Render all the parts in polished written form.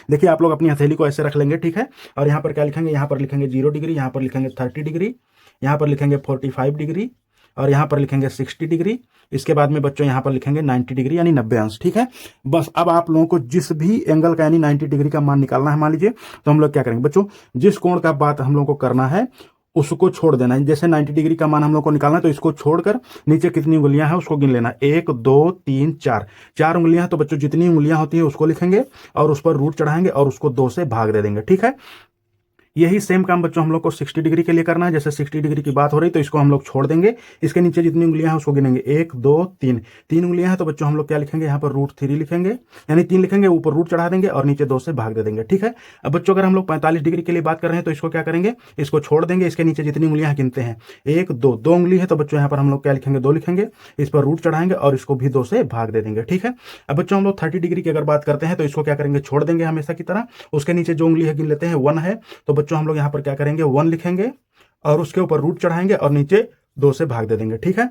देखिए आप लोग अपनी हथेली को ऐसे रख लेंगे, ठीक है। और यहाँ पर क्या लिखेंगे, यहाँ पर लिखेंगे 0 डिग्री, यहाँ पर लिखेंगे 30 डिग्री, यहाँ पर लिखेंगे 45 डिग्री, और यहाँ पर लिखेंगे 60 डिग्री। इसके बाद में बच्चों यहाँ पर लिखेंगे 90 डिग्री यानी 90 अंश, ठीक है। बस अब आप लोगों को जिस भी एंगल का यानी 90 डिग्री का मान निकालना है, मान लीजिए, तो हम लोग क्या करेंगे बच्चों, जिस कोण का बात हम लोग को करना है उसको छोड़ देना है। जैसे 90 डिग्री का मान हम लोग को निकालना है तो इसको छोड़कर नीचे कितनी उंगलियां हैं उसको गिन लेना, 1 2 3 4, 4 उंगलियां हैं। तो बच्चों जितनी उंगलियां होती है उसको लिखेंगे और उस पर रूट चढ़ाएंगे और उसको 2 से भाग दे देंगे, ठीक है। यही सेम काम बच्चों हम लोग को 60 डिग्री के लिए करना है। जैसे 60 डिग्री की बात हो रही तो इसको हम लोग छोड़ देंगे, इसके नीचे जितनी उंगलियां हैं उसको गिनेंगे, 1 2 3, 3 उंगलियां हैं। तो बच्चों हम लोग क्या लिखेंगे, यहाँ पर √3 लिखेंगे, यानी 3 लिखेंगे, ऊपर रूट चढ़ा देंगे और नीचे 2 से भाग दे देंगे, ठीक है। अब बच्चों अगर हम लोग 45 डिग्री के लिए बात कर रहे हैं तो इसको क्या करेंगे, इसको छोड़ देंगे, इसके नीचे जितनी उंगलियां गिनते हैं 1 2, 2 उंगली है तो बच्चों यहाँ पर हम लोग क्या लिखेंगे, 2 लिखेंगे, इस पर रूट चढ़ाएंगे और इसको भी 2 से भाग दे देंगे, ठीक है। अब बच्चों हम लोग 30 डिग्री की अगर बात करते हैं तो इसको क्या करेंगे, छोड़ देंगे हमेशा की तरह, उसके नीचे जो उंगली है गिन लेते हैं, 1 है। तो बच्चों हम लोग यहाँ पर क्या करेंगे, 1 लिखेंगे और उसके ऊपर रूट चढ़ाएंगे और नीचे 2 से भाग दे देंगे, ठीक है।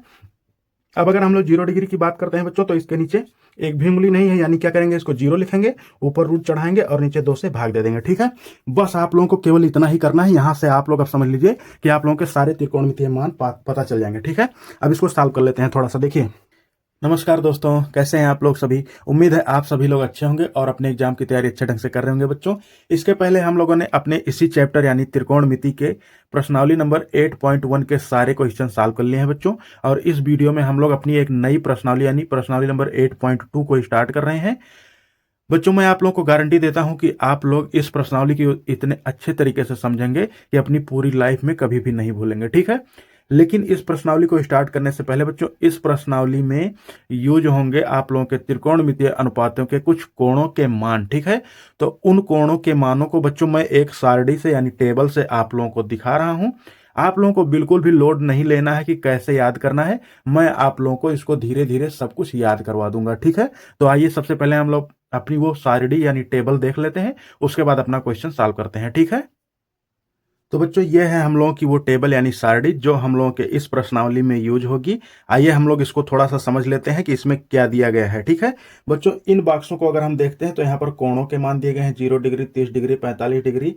अब अगर हम लोग 0 डिग्री की बात करते हैं बच्चों तो इसके नीचे एक भी उंगली नहीं है, यानी क्या करेंगे, इसको 0 लिखेंगे, ऊपर रूट चढ़ाएंगे और नीचे 2 से भाग दे देंगे, ठीक है। बस आप लोगों को केवल इतना ही करना है। यहां से आप लोग अब समझ लीजिए कि आप लोगों के सारे त्रिकोणमितीय मान पता चल जाएंगे, ठीक है। अब इसको सॉल्व कर लेते हैं थोड़ा सा, देखिए। नमस्कार दोस्तों, कैसे हैं आप लोग सभी। उम्मीद है आप सभी लोग अच्छे होंगे और अपने एग्जाम की तैयारी अच्छे ढंग से कर रहे होंगे बच्चों। इसके पहले हम लोगों ने अपने इसी चैप्टर यानी त्रिकोणमिति के प्रश्नावली नंबर 8.1 के सारे क्वेश्चन सॉल्व कर लिए हैं बच्चों। और इस वीडियो में हम लोग अपनी एक नई प्रश्नावली यानी प्रश्नावली नंबर 8.2 को स्टार्ट कर रहे हैं बच्चों। मैं आप लोगों को गारंटी देता हूं कि आप लोग इस प्रश्नावली की इतने अच्छे तरीके से समझेंगे कि अपनी पूरी लाइफ में कभी भी नहीं भूलेंगे, ठीक है। लेकिन इस प्रश्नावली को स्टार्ट करने से पहले बच्चों, इस प्रश्नावली में यूज होंगे आप लोगों के त्रिकोणमितीय अनुपातों के कुछ कोणों के मान, ठीक है। तो उन कोणों के मानों को बच्चों मैं एक सारणी से यानी टेबल से आप लोगों को दिखा रहा हूं। आप लोगों को बिल्कुल भी लोड नहीं लेना है कि कैसे याद करना है, मैं आप लोगों को इसको धीरे धीरे सब कुछ याद करवा दूंगा, ठीक है। तो आइए सबसे पहले हम लोग अपनी वो सारणी यानी टेबल देख लेते हैं, उसके बाद अपना क्वेश्चन सॉल्व करते हैं, ठीक है। तो बच्चों ये है हम लोगों की वो टेबल यानी सारणी जो हम लोगों के इस प्रश्नावली में यूज होगी। आइए हम लोग इसको थोड़ा सा समझ लेते हैं कि इसमें क्या दिया गया है, ठीक है। बच्चों इन बॉक्सों को अगर हम देखते हैं तो यहाँ पर कोणों के मान दिए गए हैं, 0 डिग्री, 30 डिग्री, 45 डिग्री,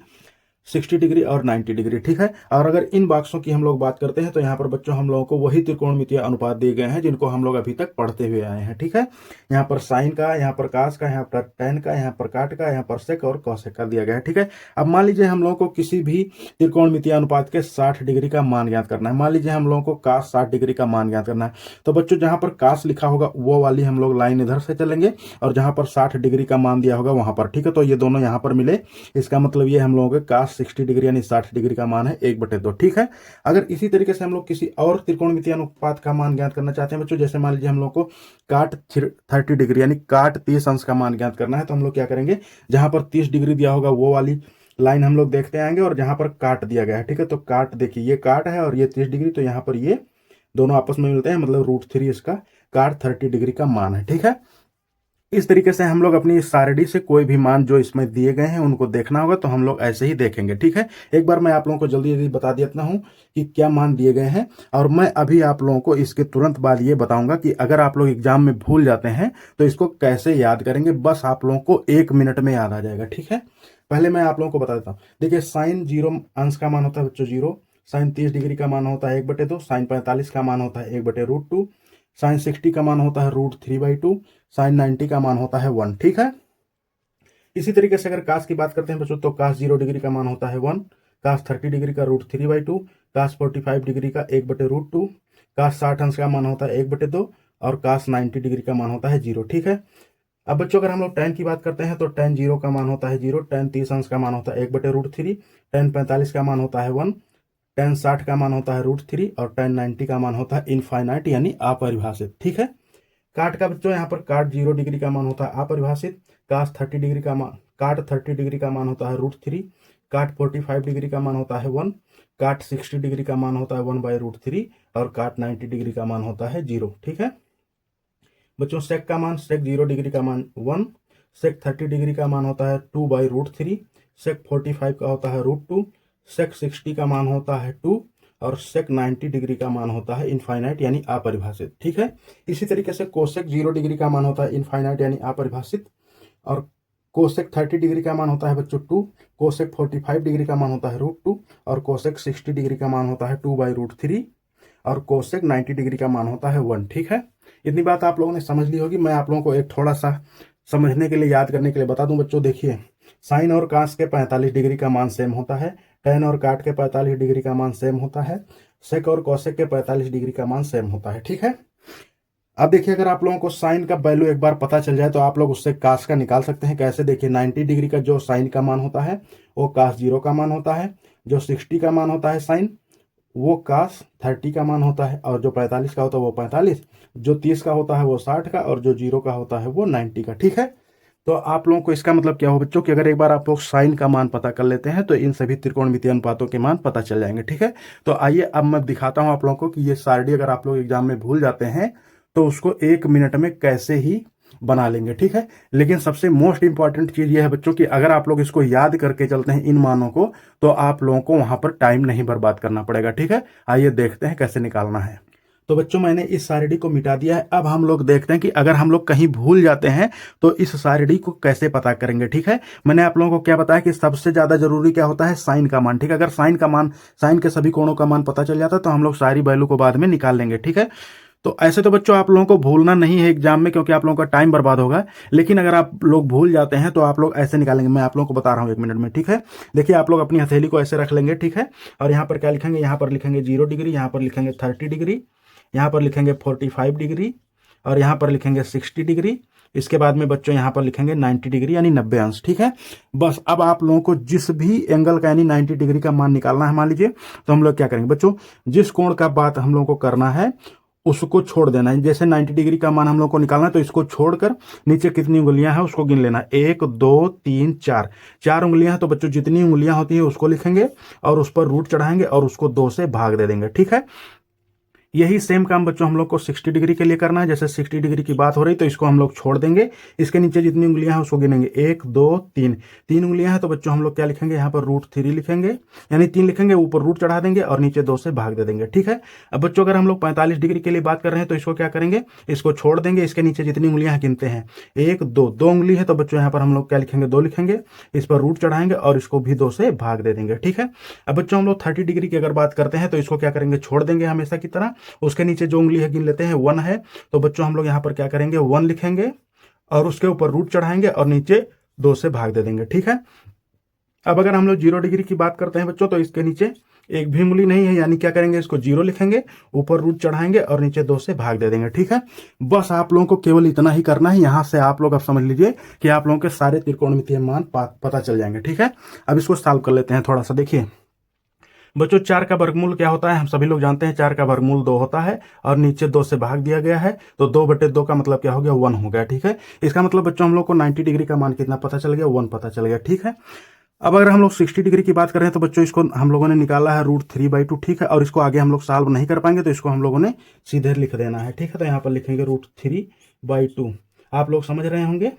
60 डिग्री और 90 डिग्री, ठीक है। और अगर इन बॉक्सों की हम लोग बात करते हैं तो यहाँ पर बच्चों हम लोगों को वही त्रिकोणमितीय अनुपात दिए गए हैं जिनको हम लोग अभी तक पढ़ते हुए आए हैं, ठीक है। यहाँ पर साइन का, यहाँ पर कास का, यहाँ पर टेन का, यहाँ पर काट का, यहाँ पर सेक और कौसेक का दिया गया है, ठीक है। अब मान लीजिए हम लोगों को किसी भी त्रिकोणमितीय अनुपात के 60 डिग्री का मान ज्ञात करना है। मान लीजिए हम लोगों को कास 60 डिग्री का मान ज्ञात करना है, तो बच्चों जहां पर कास लिखा होगा वो वाली हम लोग लाइन इधर से चलेंगे और जहां पर 60 डिग्री का मान दिया होगा वहां पर, ठीक है। तो ये दोनों यहां पर मिले, इसका मतलब ये हम लोगों के कास 60 डिग्री यानी 60 डिग्री का मान है 1/2, ठीक है। अगर इसी तरीके से हम लोग किसी और त्रिकोणमितीय अनुपात का मान ज्ञात करना चाहते हैं बच्चों, जैसे मान लीजिए हम लोग को काट 30 डिग्री यानी काट 30 अंश का मान ज्ञात करना है, तो हम लोग क्या करेंगे, जहां पर 30 डिग्री दिया होगा वो वाली लाइन हम लोग देखते आएंगे और जहां पर काट दिया गया है, ठीक है। तो काट देखिए, ये काट है और ये 30 डिग्री, तो यहाँ पर ये दोनों आपस में मिलते हैं, मतलब √3 इसका काट 30 डिग्री का मान है, ठीक है। इस तरीके से हम लोग अपनी सारणी से कोई भी मान जो इसमें दिए गए हैं उनको देखना होगा, तो हम लोग ऐसे ही देखेंगे, ठीक है। एक बार मैं आप लोगों को जल्दी जल्दी बता देता हूं कि क्या मान दिए गए हैं, और मैं अभी आप लोगों को इसके तुरंत बाद ये बताऊंगा कि अगर आप लोग एग्जाम में भूल जाते हैं तो इसको कैसे याद करेंगे। बस आप लोगों को 1 मिनट में याद आ जाएगा, ठीक है। पहले मैं आप लोगों को बता देता हूँ। देखिए साइन 0 अंश का मान होता है बच्चों 0, साइन 30 डिग्री का मान होता है 1/2, साइन 45 का मान होता है 1/√2, साइन 60 का मान होता है √3/2, साइन 90 का मान होता है 1, ठीक है। इसी तरीके से अगर कास की बात करते हैं बच्चों, तो कास 0 डिग्री का मान होता है 1, कास 30 डिग्री का √3/2, कास 45 डिग्री का 1/√2, कास 60 अंश का मान होता है 1/2 और कास 90 डिग्री का मान होता है 0, ठीक है। अब बच्चों अगर हम लोग tan की बात करते हैं तो tan 0 का मान होता है 0, tan 30 अंश का मान होता है 1/√3, tan 45 का मान होता है 1, tan 60 का मान होता है √3 और tan 90 का मान होता है इनफाइनाइट यानी अपरिभाषित, ठीक है। काट का बच्चों यहाँ पर काट 0 डिग्री का मान होता है अपरिभाषित, काट 30 डिग्री का मान होता है √3, काट 45 डिग्री का मान होता है 1, काट 60 डिग्री का मान होता है 1/√3 और काट 90 डिग्री का मान होता है 0, ठीक है। बच्चों सेक का मान, सेक 0 डिग्री का मान 1, सेक 30 डिग्री का मान होता है 2/√3, सेक 45 का होता है √2, सेक 60 का मान होता है 2 और सेक 90 डिग्री का मान होता है इनफाइनाइट यानी अपरिभाषित, ठीक है। इसी तरीके से कोसेक 0 डिग्री का मान होता है इनफाइनाइट यानी अपरिभाषित और कोसेक 30 डिग्री का मान होता है बच्चों 2, कोसेक 45 डिग्री का मान होता है √2 और कोसेक 60 डिग्री का मान होता है 2/√3 और कोसेक 90 डिग्री का मान होता है 1। ठीक है, इतनी बात आप लोगों ने समझ ली होगी। मैं आप लोगों को एक थोड़ा सा समझने के लिए, याद करने के लिए बता दूं बच्चों। देखिए, साइन और कास के 45 डिग्री का मान सेम होता है, टेन और काट के 45 डिग्री का मान सेम होता है, सेक और कोसेक के 45 डिग्री का मान सेम होता है। ठीक है, अब देखिए, अगर आप लोगों को साइन का वैल्यू एक बार पता चल जाए तो आप लोग उससे कास का निकाल सकते हैं। कैसे? देखिए, 90 डिग्री का जो साइन का मान होता है वो कास 0 का मान होता है, जो 60 का मान होता है साइन वो कास 30 का मान होता है, और जो 45 का होता है वो 45, जो 30 का होता है वो 60 का, और जो 0 का होता है वो 90 का। ठीक है, तो आप लोगों को इसका मतलब क्या हो बच्चों कि अगर एक बार आप लोग साइन का मान पता कर लेते हैं तो इन सभी त्रिकोणमितीय अनुपातों के मान पता चल जाएंगे। ठीक है, तो आइए अब मैं दिखाता हूं आप लोगों को कि ये सारणी अगर आप लोग एग्जाम में भूल जाते हैं तो उसको 1 मिनट में कैसे ही बना लेंगे। ठीक है, लेकिन सबसे मोस्ट इंपॉर्टेंट चीज ये है बच्चों कि अगर आप लोग इसको याद करके चलते हैं इन मानों को, तो आप लोगों को वहां पर टाइम नहीं बर्बाद करना पड़ेगा। ठीक है, आइए देखते हैं कैसे निकालना है। तो बच्चों, मैंने इस सारणी को मिटा दिया है। अब हम लोग देखते हैं कि अगर हम लोग कहीं भूल जाते हैं तो इस सारणी को कैसे पता करेंगे। ठीक है, मैंने आप लोगों को क्या बताया कि सबसे ज्यादा जरूरी क्या होता है? साइन का मान। ठीक है, अगर साइन का मान, साइन के सभी कोणों का मान पता चल जाता है तो हम लोग सारी वैल्यू को बाद में निकाल लेंगे। ठीक है, तो ऐसे तो बच्चों आप लोगों को भूलना नहीं है एग्जाम में, क्योंकि आप लोगों का टाइम बर्बाद होगा। लेकिन अगर आप लोग भूल जाते हैं तो आप लोग ऐसे निकालेंगे। मैं आप लोगों को बता रहा हूं 1 मिनट में। ठीक है, देखिए, आप लोग अपनी हथेली को ऐसे रख लेंगे। ठीक है, और यहाँ पर क्या लिखेंगे? यहाँ पर लिखेंगे 0 डिग्री, यहाँ पर लिखेंगे 30 डिग्री, यहाँ पर लिखेंगे 45 डिग्री, और यहाँ पर लिखेंगे 60 डिग्री। इसके बाद में बच्चों यहाँ पर लिखेंगे 90 डिग्री यानी 90 अंश। ठीक है, बस अब आप लोगों को जिस भी एंगल का यानी 90 डिग्री का मान निकालना है, मान लीजिए, तो हम लोग क्या करेंगे बच्चों, जिस कोण का बात हम लोगों को करना है उसको छोड़ देना है। जैसे 90 डिग्री का मान हम लोग को निकालना है तो इसको छोड़कर नीचे कितनी उंगलियां हैं उसको गिन लेना। 1 2 3 4, 4 उंगलियां हैं। तो बच्चों जितनी उंगलियां होती है उसको लिखेंगे और उस पर रूट चढ़ाएंगे और उसको 2 से भाग दे देंगे। ठीक है, यही सेम काम बच्चों हम लोग को 60 डिग्री के लिए करना है। जैसे 60 डिग्री की बात हो रही तो इसको हम लोग छोड़ देंगे, इसके नीचे जितनी उंगलियां हैं उसको गिनेंगे। 1 2 3, 3 उंगलियां हैं। तो बच्चों हम लोग क्या लिखेंगे? यहाँ पर √3 लिखेंगे, यानी 3 लिखेंगे, ऊपर रूट चढ़ा देंगे और नीचे 2 से भाग दे देंगे। ठीक है, अब बच्चों अगर हम लोग 45 डिग्री के लिए बात कर रहे हैं तो इसको क्या करेंगे? इसको छोड़ देंगे, इसके नीचे जितनी उंगलियां गिनते हैं 1 2, 2 उंगली है। तो बच्चों यहाँ पर हम लोग क्या लिखेंगे? 2 लिखेंगे, इस पर रूट चढ़ाएंगे और इसको भी 2 से भाग दे देंगे। ठीक है, अब बच्चों हम लोग 30 डिग्री की अगर बात करते हैं तो इसको क्या करेंगे? छोड़ देंगे हमेशा की तरह, उसके नीचे जो उंगली है गिन लेते हैं 1 है। तो बच्चों हम लोग यहाँ पर क्या करेंगे? 1 लिखेंगे और उसके ऊपर रूट चढ़ाएंगे और नीचे 2 से भाग दे देंगे। ठीक है, अब अगर हम लोग 0 डिग्री की बात करते हैं बच्चों तो इसके नीचे एक भी उंगली नहीं है, यानी क्या करेंगे? इसको 0 लिखेंगे, ऊपर रूट चढ़ाएंगे और नीचे 2 से भाग दे देंगे। ठीक है, बस आप लोगों को केवल इतना ही करना है। यहां से आप लोग अब समझ लीजिए कि आप लोगों के सारे त्रिकोणमितीय मान पता चल जाएंगे। ठीक है, अब इसको सॉल्व कर लेते हैं थोड़ा सा। देखिए बच्चों, 4 का वर्गमूल क्या होता है? हम सभी लोग जानते हैं 4 का वर्गमूल 2 होता है और नीचे 2 से भाग दिया गया है, तो 2/2 का मतलब क्या हो गया? 1 हो गया। ठीक है, इसका मतलब बच्चों हम लोग को 90 डिग्री का मान कितना पता चल गया? 1 पता चल गया। ठीक है, अब अगर हम लोग 60 डिग्री की बात करें तो बच्चों इसको हम लोगों ने निकाला है √3/2। ठीक है, और इसको आगे हम लोग सॉल्व नहीं कर पाएंगे तो इसको हम लोगों ने सीधे लिख देना है। ठीक है, तो यहाँ पर लिखेंगे √3/2। आप लोग समझ रहे होंगे।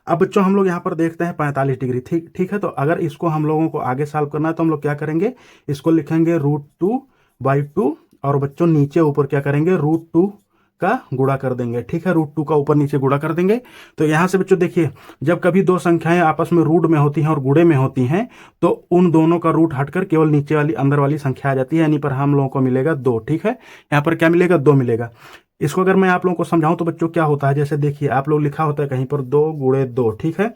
अब बच्चों हम लोग यहाँ पर देखते हैं 45 डिग्री। ठीक है, तो अगर इसको हम लोगों को आगे सॉल्व करना है तो हम लोग क्या करेंगे? इसको लिखेंगे √2/2 और बच्चों नीचे ऊपर क्या करेंगे? √2 का गुणा कर देंगे। ठीक है, √2 का ऊपर नीचे गुणा कर देंगे। तो यहां से बच्चों देखिए, जब कभी दो संख्याएं आपस में रूट में होती हैं और गुणे में होती हैं तो उन दोनों का रूट हटकर केवल नीचे वाली अंदर वाली संख्या आ जाती है, यानी पर हम लोगों को मिलेगा 2। ठीक है, यहाँ पर क्या मिलेगा? 2 मिलेगा। इसको अगर मैं आप लोगों को समझाऊं तो बच्चों क्या होता है, जैसे देखिए आप लोग लिखा होता है कहीं पर 2 × 2। ठीक है,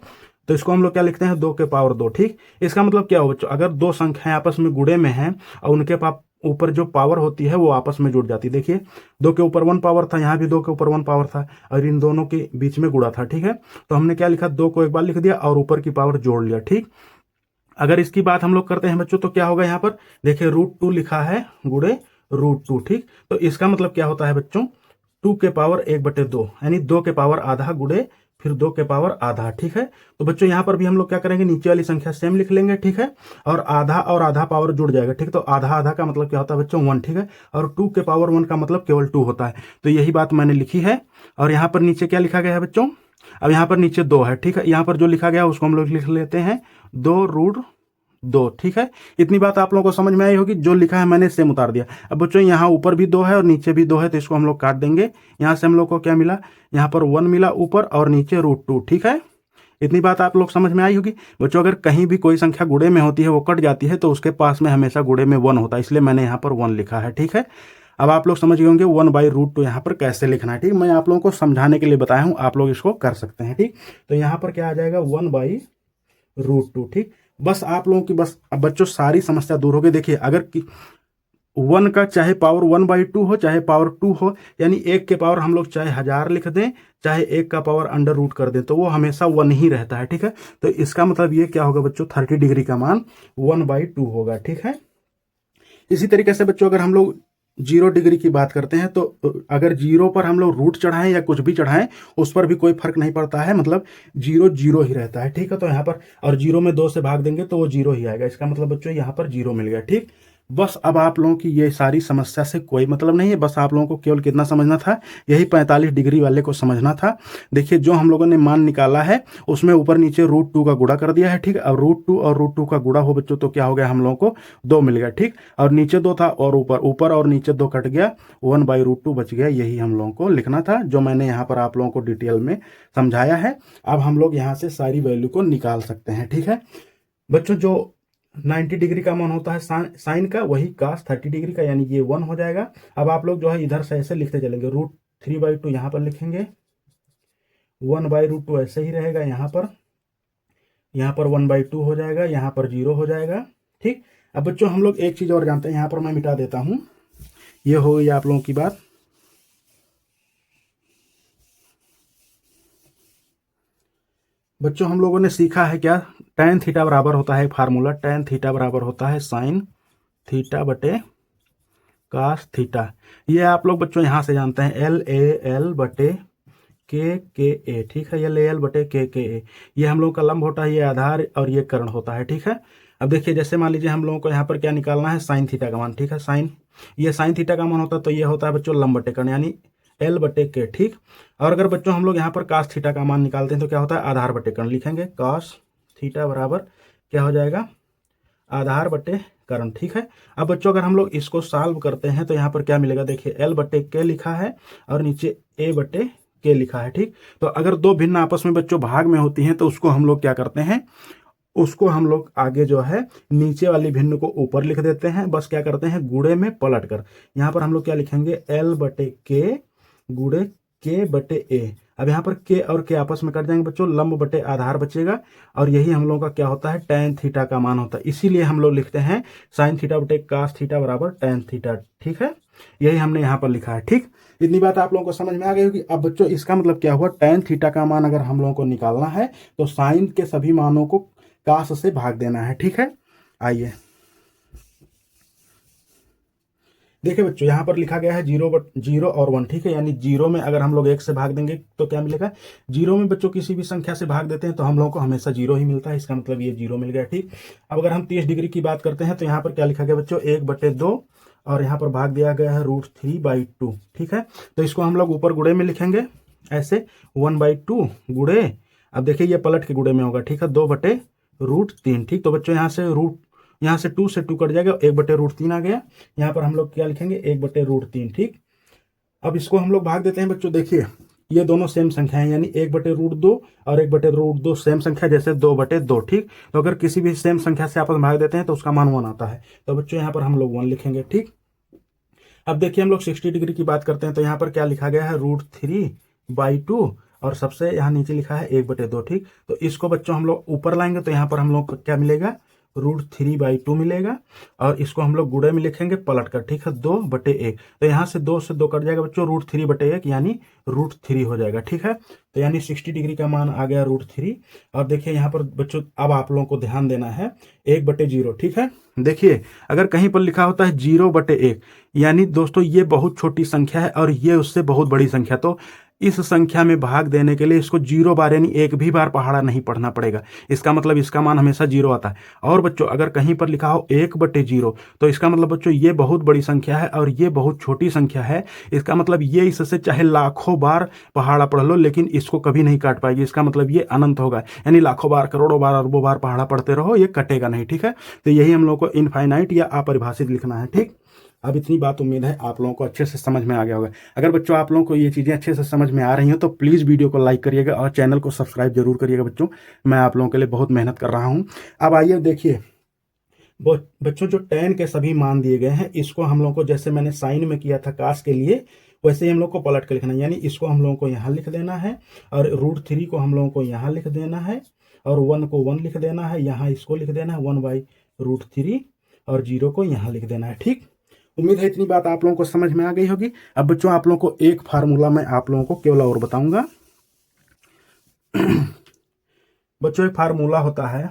तो इसको हम लोग क्या लिखते हैं? 2 के पावर 2। ठीक, इसका मतलब क्या हो बच्चों? अगर दो संख्याएं आपस में गुणे में हैं और उनके ऊपर जो पावर होती है वो आपस में जुड़ जाती है। देखिए 2 के ऊपर 1 पावर था, यहाँ भी 2 के ऊपर 1 पावर था और इन दोनों के बीच में गुणा था। ठीक है, तो हमने क्या लिखा? 2 को एक बार लिख दिया और ऊपर की पावर जोड़ लिया। ठीक, अगर इसकी बात हम लोग करते हैं बच्चों तो क्या होगा? यहाँ पर देखिए √2 लिखा है गुणे √2। ठीक, तो इसका मतलब क्या होता है बच्चों? 2 के पावर 1/2 यानी 2 के पावर आधा गुणे फिर 2 के पावर आधा। ठीक है, तो बच्चों यहाँ पर भी हम लोग क्या करेंगे? नीचे वाली संख्या सेम लिख लेंगे। ठीक है, और आधा पावर जुड़ जाएगा। ठीक, तो आधा आधा का मतलब क्या होता है बच्चों? 1। ठीक है, और 2 के पावर 1 का मतलब केवल 2 होता है। तो यही बात मैंने लिखी है। और यहाँ पर नीचे क्या लिखा गया है बच्चों? अब यहाँ पर नीचे 2 है। ठीक है, यहाँ पर जो लिखा गया उसको हम लोग लिख लेते हैं 2√2। ठीक है, इतनी बात आप लोगों को समझ में आई होगी। जो लिखा है मैंने सेम उतार दिया। अब बच्चों यहाँ ऊपर भी 2 है और नीचे भी 2 है, तो इसको हम लोग काट देंगे। यहाँ से हम लोग को क्या मिला? यहाँ पर 1 मिला ऊपर और नीचे √2। ठीक है, इतनी बात आप लोग समझ में आई होगी बच्चों। अगर कहीं भी कोई संख्या गुणे में होती है, वो कट जाती है, तो उसके पास में हमेशा गुणे में 1 होता है, इसलिए मैंने यहाँ पर 1 लिखा है। ठीक है, अब आप लोग समझ गए होंगे 1/√2 यहाँ पर कैसे लिखना है। ठीक, मैं आप लोगों को समझाने के लिए बताया हूँ, आप लोग इसको कर सकते हैं। ठीक, तो यहाँ पर क्या आ जाएगा 1/√2। ठीक, बस आप लोगों की बस अब बच्चों सारी समस्या दूर हो गई। देखिए अगर 1 का चाहे पावर 1/2 हो, चाहे पावर 2 हो, यानी 1 के पावर हम लोग चाहे 1000 लिख दें, चाहे 1 का पावर √√ कर दें, तो वो हमेशा 1 ही रहता है। ठीक है, तो इसका मतलब ये क्या होगा बच्चों, 30 डिग्री का मान 1/2 होगा। ठीक है, इसी तरीके से बच्चों अगर हम लोग 0 डिग्री की बात करते हैं, तो अगर 0 पर हम लोग रूट चढ़ाएं या कुछ भी चढ़ाएं, उस पर भी कोई फर्क नहीं पड़ता है, मतलब 0 0 ही रहता है। ठीक है, तो यहाँ पर और 0 में 2 से भाग देंगे तो वो 0 ही आएगा, इसका मतलब बच्चों यहाँ पर 0 मिल गया। ठीक, बस अब आप लोगों की ये सारी समस्या से कोई मतलब नहीं है, बस आप लोगों को केवल कितना समझना था, यही 45 डिग्री वाले को समझना था। देखिए जो हम लोगों ने मान निकाला है उसमें ऊपर नीचे √2 का गुणा कर दिया है। ठीक, अब √2 और √2 का गुणा हो बच्चों तो क्या हो गया, हम लोगों को 2 मिल गया। ठीक, और नीचे 2 था और ऊपर और नीचे 2 कट गया, 1/√2 बच गया। यही हम लोगों को लिखना था, जो मैंने यहाँ पर आप लोगों को डिटेल में समझाया है। अब हम लोग यहाँ से सारी वैल्यू को निकाल सकते हैं। ठीक है बच्चों, जो 90 डिग्री का मान होता है साइन का, वही cos 30 डिग्री का, यानी ये 1 हो जाएगा। अब आप लोग जो है इधर से ऐसे लिखते चलेंगे, √3/2 यहाँ पर लिखेंगे, 1/√2 ऐसे ही रहेगा, यहाँ पर 1/2 हो जाएगा, यहाँ पर 0 हो जाएगा। ठीक, अब बच्चों हम लोग एक चीज और जानते हैं, यहाँ पर मैं मिटा देता हूँ, ये हो गई आप लोगों की बात। बच्चों हम लोगों ने सीखा है क्या, tan थीटा बराबर होता है फार्मूला, tan थीटा बराबर होता है sin थीटा बटे cos थीटा। ये आप लोग बच्चों यहाँ से जानते हैं, LAL बटे KKA। ठीक है, LAL बटे KKA, ये हम लोग का लंब होता है, ये आधार और ये कर्ण होता है। ठीक है, अब देखिए जैसे मान लीजिए हम लोगों को यहाँ पर क्या निकालना है, साइन थीटा का मान। ठीक है, ये साइन थीटा का मान होता है, तो ये होता है बच्चों लंब बटे कर्ण, यानी L बटे K। ठीक, और अगर बच्चों हम लोग यहाँ पर cos थीटा का मान निकालते हैं तो क्या होता है, आधार बटे कर्ण लिखेंगे, cos थीटा बराबर क्या हो जाएगा, आधार बटे कर्ण। ठीक है, अब बच्चों अगर हम लोग इसको सॉल्व करते हैं तो यहाँ पर क्या मिलेगा, देखिए L बटे K लिखा है और नीचे A बटे K लिखा है। ठीक, तो अगर दो भिन्न आपस में बच्चों भाग में होती हैं तो उसको हम लोग क्या करते हैं, उसको हम लोग आगे जो है नीचे वाली भिन्न को ऊपर लिख देते हैं, बस क्या करते हैं गुणे में पलट कर। यहाँ पर हम लोग क्या लिखेंगे, L बटे K गुणे K बटे A। अब यहाँ पर K और K आपस में कट जाएंगे बच्चों, लंब बटे आधार बचेगा, और यही हम लोगों का क्या होता है, tan थीटा का मान होता है। इसीलिए हम लोग लिखते हैं sin थीटा बटे cos थीटा बराबर tan थीटा। ठीक है, यही हमने यहाँ पर लिखा है। ठीक, इतनी बात आप लोगों को समझ में आ गई होगी। अब बच्चों इसका मतलब क्या हुआ, tan थीटा का मान अगर हम लोगों को निकालना है तो साइन के सभी मानों को cos से भाग देना है। ठीक है, आइए देखिए बच्चों, यहाँ पर लिखा गया है 0 और 1। ठीक है, यानी 0 में अगर हम लोग 1 से भाग देंगे तो क्या मिलेगा, 0 में बच्चों किसी भी संख्या से भाग देते हैं तो हम लोगों को हमेशा 0 ही मिलता है, इसका मतलब ये 0 मिल गया। ठीक, अब अगर हम 30 डिग्री की बात करते हैं तो यहाँ पर क्या लिखा गया बच्चों, 1/2 और यहाँ पर भाग दिया गया है √3/2। ठीक है, तो इसको हम लोग ऊपर गुणे में लिखेंगे ऐसे, 1/2 गुणे, अब देखिए ये पलट के गुणे में होगा। ठीक है, 2/√3। ठीक, तो बच्चों यहाँ से 2 से 2 कट जाएगा, 1/√3 आ गया। यहाँ पर हम लोग क्या लिखेंगे, 1/√3। ठीक, अब इसको हम लोग भाग देते हैं बच्चों, देखिए ये दोनों सेम संख्या है, यानी 1/√2 और 1/√2 सेम संख्या, जैसे 2/2। ठीक, तो अगर किसी भी सेम संख्या से आपस में भाग देते हैं तो उसका मान 1 आता है, तो बच्चों यहाँ पर हम लोग 1 लिखेंगे। ठीक, अब देखिए हम लोग 60 डिग्री की बात करते हैं तो यहाँ पर क्या लिखा गया है, √3/2 और सबसे यहाँ नीचे लिखा है 1/2। ठीक, तो इसको बच्चों हम लोग ऊपर लाएंगे तो यहाँ पर हम लोग क्या मिलेगा, √3/2 मिलेगा, और इसको हम लोग गुणे में लिखेंगे पलट कर। ठीक है, 2/1, तो यहाँ से 2 से 2 कट जाएगा बच्चों, √3/1 यानी √3 हो जाएगा। ठीक है, तो यानी 60 डिग्री का मान आ गया √3। और देखिए यहाँ पर बच्चों अब आप लोगों को ध्यान देना है 1/0। ठीक है, देखिए अगर कहीं पर लिखा होता है 0/1, यानी दोस्तों ये बहुत छोटी संख्या है और ये उससे बहुत बड़ी संख्या, तो इस संख्या में भाग देने के लिए इसको 0 बार यानी एक भी बार पहाड़ा नहीं पढ़ना पड़ेगा, इसका मतलब इसका मान हमेशा 0 आता है। और बच्चों अगर कहीं पर लिखा हो 1/0, तो इसका मतलब बच्चों ये बहुत बड़ी संख्या है और ये बहुत छोटी संख्या है, इसका मतलब ये इससे चाहे लाखों बार पहाड़ा पढ़ लो लेकिन इसको कभी नहीं काट पाएगी, इसका मतलब ये अनंत होगा, यानी लाखों बार, करोड़ों बार, अरबों बार पहाड़ा पढ़ते रहो, ये कटेगा नहीं। ठीक है, तो यही हम लोग को इनफाइनाइट या अपरिभाषित लिखना है। ठीक, अब इतनी बात उम्मीद है आप लोगों को अच्छे से समझ में आ गया होगा। अगर बच्चों आप लोगों को ये चीज़ें अच्छे से समझ में आ रही हो तो प्लीज़ वीडियो को लाइक करिएगा और चैनल को सब्सक्राइब जरूर करिएगा बच्चों। मैं आप लोगों के लिए बहुत मेहनत कर रहा हूँ। अब आइए देखिए बच्चों, जो tan के सभी मान दिए गए हैं इसको हम लोगों को, जैसे मैंने साइन में किया था कास के लिए, वैसे ही हम लोग को पलट के लिखना है। यानी इसको हम लोगों को यहाँ लिख देना है और √3 को हम लोगों को यहाँ लिख देना है और 1 को 1 लिख देना है, यहाँ इसको लिख देना है 1/√3 और 0 को यहाँ लिख देना है। ठीक, उम्मीद है इतनी बात आप लोगों को समझ में आ गई होगी। अब बच्चों आप लोगों को एक फार्मूला मैं आप लोगों को केवल और बताऊंगा। बच्चों एक फार्मूला होता है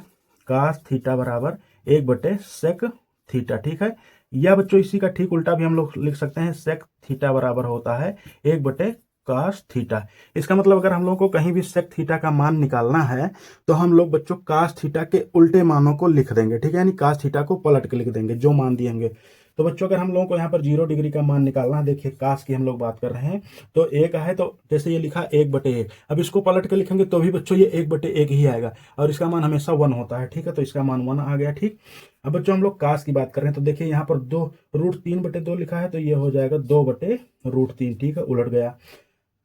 cos थीटा बराबर 1/sec थीटा। ठीक है, या बच्चों इसी का ठीक उल्टा भी हम लोग लिख सकते हैं, sec थीटा बराबर होता है 1/cos थीटा। इसका मतलब अगर हम लोग को कहीं भी sec थीटा का मान निकालना है तो हम लोग बच्चों cos थीटा के उल्टे मानों को लिख देंगे। ठीक है, यानी cos थीटा को पलट के लिख देंगे जो मान दिएंगे। तो बच्चों अगर हम लोगों को यहाँ पर 0 डिग्री का मान निकालना है, देखिए कास की हम लोग बात कर रहे हैं, तो 1 है तो जैसे ये लिखा 1/1, अब इसको पलट के लिखेंगे तो भी बच्चों ये 1/1 ही आएगा और इसका मान हमेशा 1 होता है। ठीक है, तो इसका मान 1 आ गया। ठीक, अब बच्चों हम लोग कास की बात कर रहे हैं तो देखिए यहाँ पर 2 √3/2 लिखा है तो ये हो जाएगा 2/√3। ठीक है, उलट गया।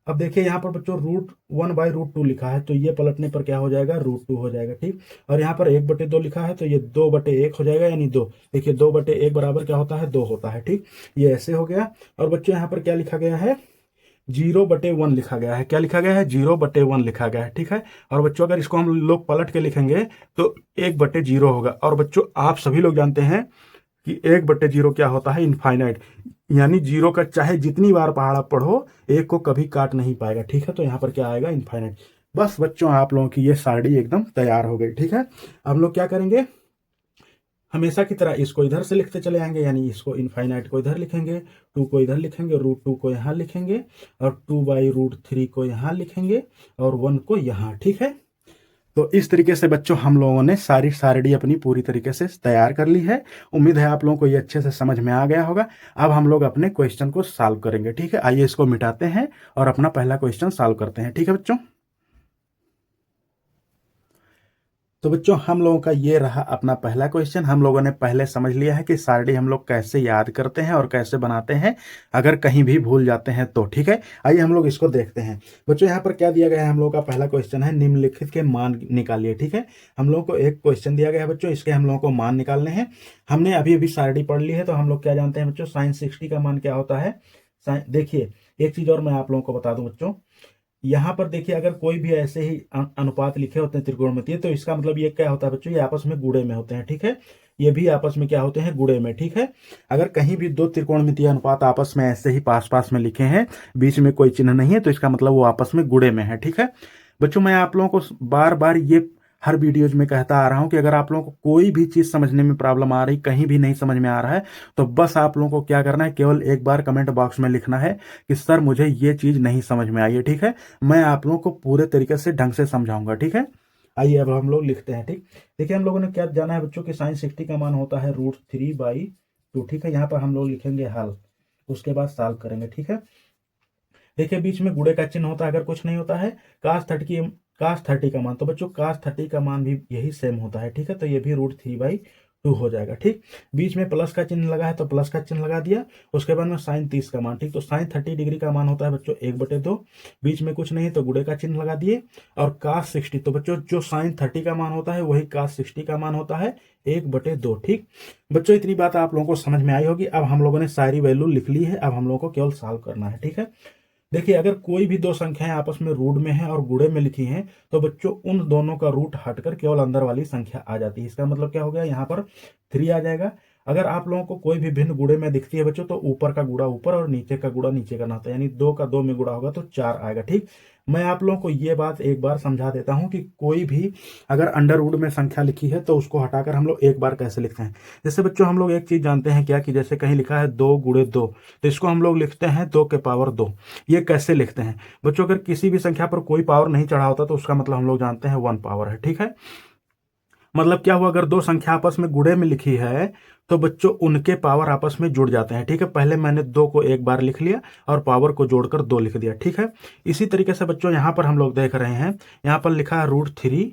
अब देखिए यहाँ पर बच्चों √1/√2 लिखा है तो ये पलटने पर क्या हो जाएगा, √2 हो जाएगा। ठीक, और यहाँ पर 1/2 लिखा है तो ये 2/1 हो जाएगा, यानी 2। देखिए 2/1 बराबर क्या होता है, 2 होता है। ठीक, ये ऐसे हो गया। और बच्चों यहाँ पर क्या लिखा गया है, 0/1 लिखा गया है। क्या लिखा गया है, 0/1 लिखा गया है। ठीक है, और बच्चों अगर इसको हम लोग पलट के लिखेंगे तो 1/0 होगा। और बच्चों आप सभी लोग जानते हैं कि 1/0 क्या होता है, इनफाइनाइट, यानी 0 का चाहे जितनी बार पहाड़ा पढ़ो 1 को कभी काट नहीं पाएगा। ठीक है, तो यहाँ पर क्या आएगा, इनफाइनाइट। बस बच्चों आप लोगों की ये सारणी एकदम तैयार हो गई। ठीक है, हम लोग क्या करेंगे, हमेशा की तरह इसको इधर से लिखते चले आएंगे, यानी इसको इनफाइनाइट को इधर लिखेंगे, 2 को इधर लिखेंगे, √2 को यहाँ लिखेंगे और 2/√3 को यहाँ लिखेंगे और 1 को यहाँ। ठीक है, तो इस तरीके से बच्चों हम लोगों ने सारी सारणी अपनी पूरी तरीके से तैयार कर ली है। उम्मीद है आप लोगों को ये अच्छे से समझ में आ गया होगा। अब हम लोग अपने क्वेश्चन को सॉल्व करेंगे। ठीक है, आइए इसको मिटाते हैं और अपना पहला क्वेश्चन सॉल्व करते हैं। ठीक है बच्चों, तो बच्चों हम लोगों का ये रहा अपना पहला क्वेश्चन। हम लोगों ने पहले समझ लिया है कि सारणी हम लोग कैसे याद करते हैं और कैसे बनाते हैं अगर कहीं भी भूल जाते हैं तो। ठीक है, आइए हम लोग इसको देखते हैं। बच्चों यहाँ पर क्या दिया गया है, हम लोग का पहला क्वेश्चन है निम्नलिखित के मान निकालिए। ठीक है, हम लोग को एक क्वेश्चन दिया गया है बच्चों, इसके हम लोगों को मान निकालने हैं। हमने अभी अभी सारणी पढ़ ली है तो हम लोग क्या जानते हैं बच्चों, sin60 का मान क्या होता है। देखिए एक चीज और मैं आप लोगों को बता दूं बच्चों, यहाँ पर देखिए अगर कोई भी ऐसे ही अनुपात लिखे होते हैं त्रिकोणमितीय, तो इसका मतलब ये क्या होता है बच्चों, ये आपस में गुणे में होते हैं। ठीक है, ये भी आपस में क्या होते हैं, गुणे में। ठीक है, अगर कहीं भी 2 त्रिकोणमितीय अनुपात आपस में ऐसे ही पास पास में लिखे हैं, बीच में कोई चिन्ह नहीं है, तो इसका मतलब वो आपस में गुणे में है। ठीक है बच्चों, मैं आप लोगों को बार बार ये हर वीडियोज में कहता आ रहा हूं कि अगर आप लोगों को कोई भी चीज समझने में प्रॉब्लम आ रही, कहीं भी नहीं समझ में आ रहा है, तो बस आप लोगों को क्या करना है, केवल एक बार कमेंट बॉक्स में लिखना है कि सर मुझे ये चीज नहीं समझ में आई है। ठीक है, मैं आप लोगों को पूरे तरीके से ढंग से समझाऊंगा। ठीक है, आइए अब हम लोग लिखते हैं। ठीक, देखिए हम लोगों ने क्या जाना है बच्चों कि sin60 का मान होता है √3/2। ठीक है, यहाँ पर हम लोग लिखेंगे हल, उसके बाद सॉल्व करेंगे। ठीक है, देखिए बीच में गुणे का चिन्ह होता है, अगर कुछ नहीं होता है। cos30 का मान, तो बच्चों cos30 का मान भी यही सेम होता है। ठीक है, तो ये भी √3/2 हो जाएगा। ठीक, बीच में प्लस का चिन्ह लगा है तो प्लस का चिन्ह लगा दिया। उसके बाद में sin30 का मान, ठीक, तो sin30 डिग्री का मान होता है बच्चों 1/2, बीच में कुछ नहीं तो गुणे का चिन्ह लगा दिए। और cos60, तो बच्चों जो sin30 का मान होता है वही cos60 का मान होता है 1/2। ठीक बच्चों, इतनी बात आप लोगों को समझ में आई होगी। अब हम लोगों ने सारी वैल्यू लिख ली है, अब हम लोगों को केवल सॉल्व करना है। ठीक है, देखिए अगर कोई भी 2 संख्याएं आपस में रूट में है और गुणे में लिखी हैं, तो बच्चों उन दोनों का रूट हटकर केवल अंदर वाली संख्या आ जाती है। इसका मतलब क्या हो गया, यहाँ पर 3 आ जाएगा। अगर आप लोगों को कोई भी भिन्न गुणे में दिखती है बच्चों, तो ऊपर का गुणा ऊपर और नीचे का गुणा नीचे करना होता है, यानी 2 का 2 में गुणा होगा तो 4 आएगा। ठीक, मैं आप लोगों को ये बात एक बार समझा देता हूं कि कोई भी अगर अंडर में संख्या लिखी है तो उसको हटाकर हम लोग एक बार कैसे लिखते हैं। जैसे बच्चों हम लोग एक चीज जानते हैं क्या, कि जैसे कहीं लिखा है 2 × 2, तो इसको हम लोग लिखते हैं 2⁻²। ये कैसे लिखते हैं बच्चों, अगर किसी भी संख्या पर कोई पावर नहीं चढ़ा होता तो उसका मतलब हम लोग जानते हैं 1 पावर है। ठीक है, मतलब क्या हुआ, अगर 2 संख्या आपस में गुणे में लिखी है तो बच्चों उनके पावर आपस में जुड़ जाते हैं। ठीक है, पहले मैंने 2 को एक बार लिख लिया और पावर को जोड़कर 2 लिख दिया। ठीक है, इसी तरीके से बच्चों यहाँ पर हम लोग देख रहे हैं, यहाँ पर लिखा है √3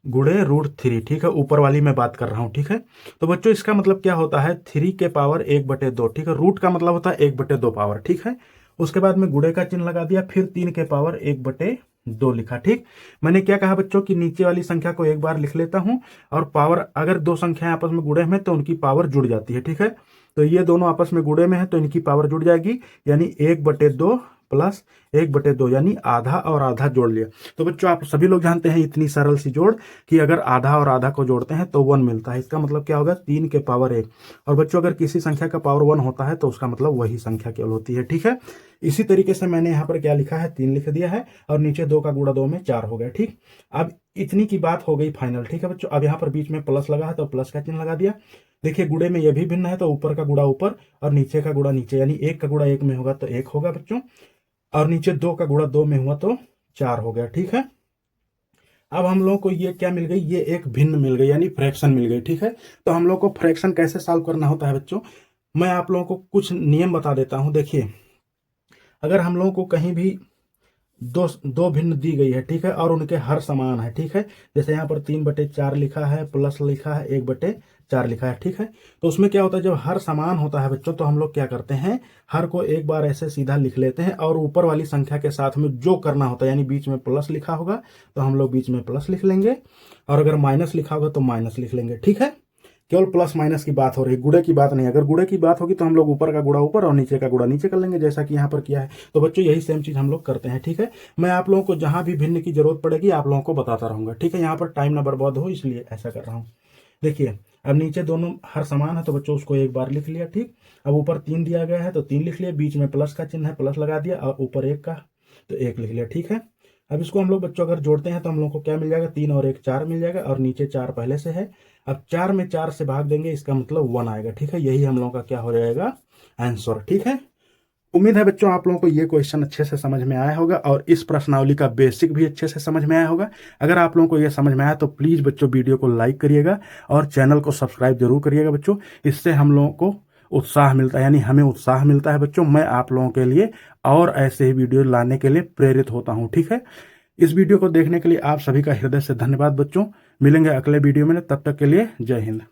गुणे रूट 3, ठीक है, ऊपर वाली मैं बात कर रहा हूँ, ठीक है। तो बच्चों इसका मतलब क्या होता है, 3 के पावर 1/2, ठीक है। रूट का मतलब होता है 1/2 पावर, ठीक है। उसके बाद में गुणे का चिन्ह लगा दिया, फिर 3 के पावर 1/2 लिखा, ठीक। मैंने क्या कहा बच्चों कि नीचे वाली संख्या को एक बार लिख लेता हूं, और पावर अगर दो संख्याएं आपस में गुणे में तो उनकी पावर जुड़ जाती है, ठीक है। तो ये दोनों आपस में गुणे में है तो इनकी पावर जुड़ जाएगी, यानी 1/2 प्लस 1/2, यानी आधा और आधा जोड़ लिया। तो बच्चों आप सभी लोग जानते हैं इतनी सरल सी जोड़ कि अगर आधा और आधा को जोड़ते हैं तो 1 मिलता है। इसका मतलब क्या होगा, 3 के पावर 1। और बच्चों अगर किसी संख्या का पावर 1 होता है तो उसका मतलब वही संख्या केवल होती है, ठीक है। इसी तरीके से मैंने यहाँ पर क्या लिखा है, 3 लिख दिया है, और नीचे 2 का गुणा 2 में 4 हो गया, ठीक। अब इतनी की बात हो गई फाइनल, ठीक है बच्चों। अब यहाँ पर बीच में प्लस लगा है तो प्लस का चिन्ह लगा दिया। देखिए गुणे में यह भी भिन्न है तो ऊपर का गुणा ऊपर और नीचे का गुणा नीचे, यानी 1 का गुणा 1 में होगा तो 1 होगा बच्चों, और नीचे 2 का गुणा 2 में हुआ तो 4 हो गया, ठीक है। अब हम लोग को ये क्या मिल गई, ये एक भिन्न मिल गई, यानी फ्रैक्शन मिल गई, ठीक है। तो हम लोग को फ्रैक्शन कैसे सॉल्व करना होता है बच्चों, मैं आप लोगों को कुछ नियम बता देता हूं। देखिए अगर हम लोगों को कहीं भी दो दो भिन्न दी गई है, ठीक है, और उनके हर समान है, ठीक है। जैसे यहाँ पर 3/4 लिखा है, प्लस लिखा है 1/4 लिखा है, ठीक है। तो उसमें क्या होता है, जब हर समान होता है बच्चों तो हम लोग क्या करते हैं, हर को एक बार ऐसे सीधा लिख लेते हैं, और ऊपर वाली संख्या के साथ में जो करना होता है, यानी बीच में प्लस लिखा होगा तो हम लोग बीच में प्लस लिख लेंगे, और अगर माइनस लिखा होगा तो माइनस लिख लेंगे, ठीक है। केवल प्लस माइनस की बात हो रही है, गुणे की बात नहीं। अगर गुणे की बात होगी तो हम लोग ऊपर का गुणा ऊपर और नीचे का गुणा नीचे कर लेंगे, जैसा कि यहाँ पर किया है। तो बच्चों यही सेम चीज हम लोग करते हैं, ठीक है। मैं आप लोगों को जहां भी भिन्न की जरूरत पड़ेगी आप लोगों को बताता रहूंगा, ठीक है। यहाँ पर टाइम ना बर्बाद हो इसलिए ऐसा कर रहा हूँ। देखिए अब नीचे दोनों हर समान है तो बच्चों उसको एक बार लिख लिया, ठीक। अब ऊपर 3 दिया गया है तो 3 लिख लिया, बीच में प्लस का चिन्ह है प्लस लगा दिया, और ऊपर 1 का तो 1 लिख लिया, ठीक है। अब इसको हम लोग बच्चों अगर जोड़ते हैं तो हम लोग को क्या मिल जाएगा, 3 और 1 4 मिल जाएगा, और नीचे 4 पहले से है। अब 4 में 4 से भाग देंगे, इसका मतलब 1 आएगा, ठीक है। यही हम लोगों का क्या हो जाएगा, आंसर, ठीक है। उम्मीद है बच्चों आप लोगों को ये क्वेश्चन अच्छे से समझ में आया होगा, और इस प्रश्नावली का बेसिक भी अच्छे से समझ में आया होगा। अगर आप लोगों को ये समझ में आया तो प्लीज बच्चों वीडियो को लाइक करिएगा और चैनल को सब्सक्राइब जरूर करिएगा बच्चों। इससे हम लोगों को उत्साह मिलता है, यानी हमें उत्साह मिलता है बच्चों। मैं आप लोगों के लिए और ऐसे ही वीडियो लाने के लिए प्रेरित होता हूँ, ठीक है। इस वीडियो को देखने के लिए आप सभी का हृदय से धन्यवाद बच्चों। मिलेंगे अगले वीडियो में, तब तक के लिए जय हिंद।